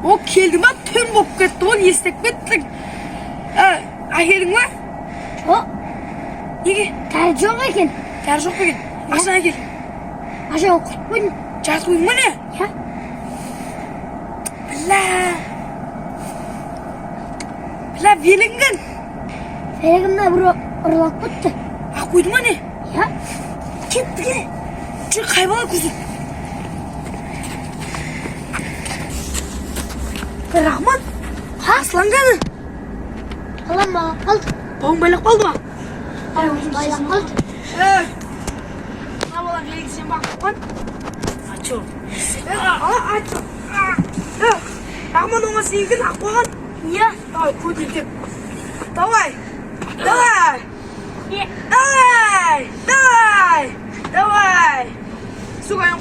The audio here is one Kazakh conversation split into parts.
О, келді ма? Түн болып кетті ғой, естіп кеттің. Әкелдің ма? Жоқ. Неге? Кәрі жоқ екен. Кәрі жоқ екен. Ақша әкел. Ақша оқып қойдым. Жатып қойдың ба не? Иә. Біла, веліңгін. Велігімді бір ұрлап кетті. Қойды ма не? Иә. Кетті ке. Жүр, қай бала көрсет. Рахман, аслан қаны? Қалам байлап қалды. Бауын байлап қалды ма? Байлап қалды. Мына бала велик сен бағып қойған? Ачо. Ачо. Рахман оңа сенген ақ қойған? Иә. Давай, көтелтеп. Давай. Давай. Давай. Давай. Давай. Сука,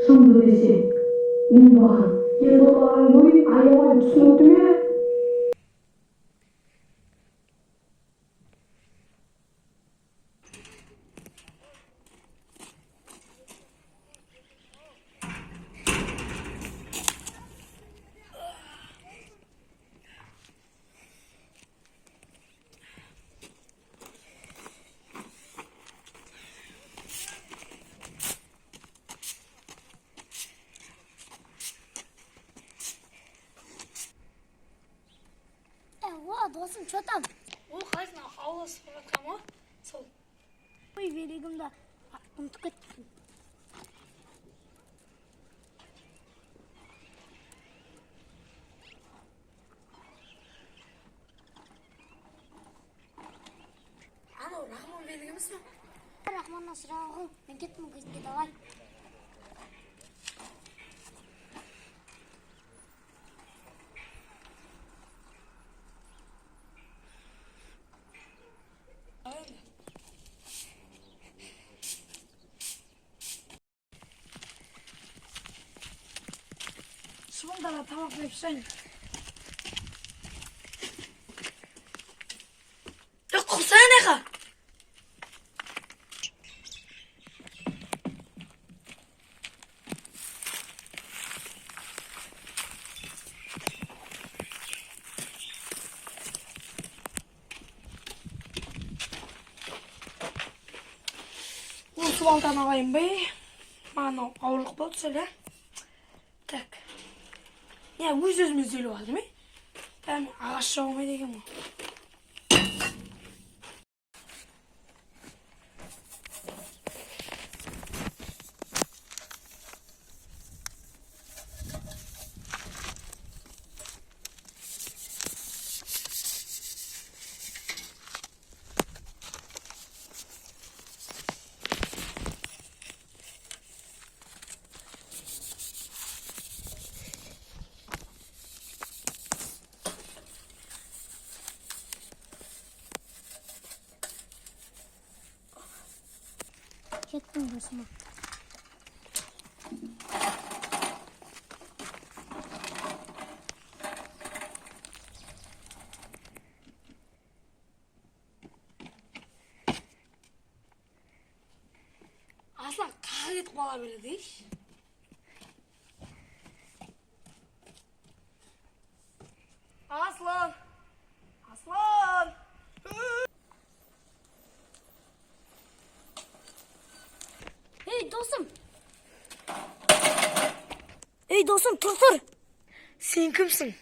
шынды десең, оңбаған, енді олаған көйіп, аямай түсінікті ме? Досым, что там? Ол қайсың аула сыпырып жатқан ма? Сол. Ой, велигімді ұмытып кеттім. Анау Рахман велик емес пе? Рахманнан сұраған ғой, мен кеттім кезінде, давай. Шыбыңдарға тамақ беріп пішайын. Құрсайын айқа. Осы балтаны алайын бе? Маған ауырлық болды сөйле. Так. Не, өз-өзімен сөйлеп алдым, ағаш жауымай деген ма? Кеттім досыма. Аслан, қаға кетіп қала береді, еш? Аслан! Аслан! Ей, досым, тұр. Сен кімсің?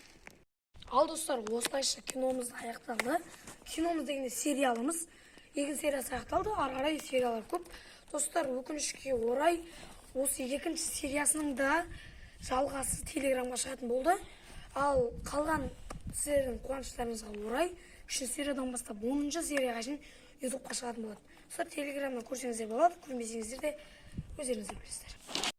Ал достар, осылайша киномыз аяқталды. Киномыз дегенде сериалымыз. Екі сериясы аяқталды, ары қарай сериялар көп. Достар, өкінішке орай, осы екінші сериясының да жалғасы телеграмға шығатын болды. Ал қалған сіздердің қуаныштарыңызға орай, 3 сериядан бастап 10 серияға шейін ютубқа шығатын болады. Достар, телеграмнан көрсеңіздер болады, көрмесеңіздер де өздеріңіздер білесіздер.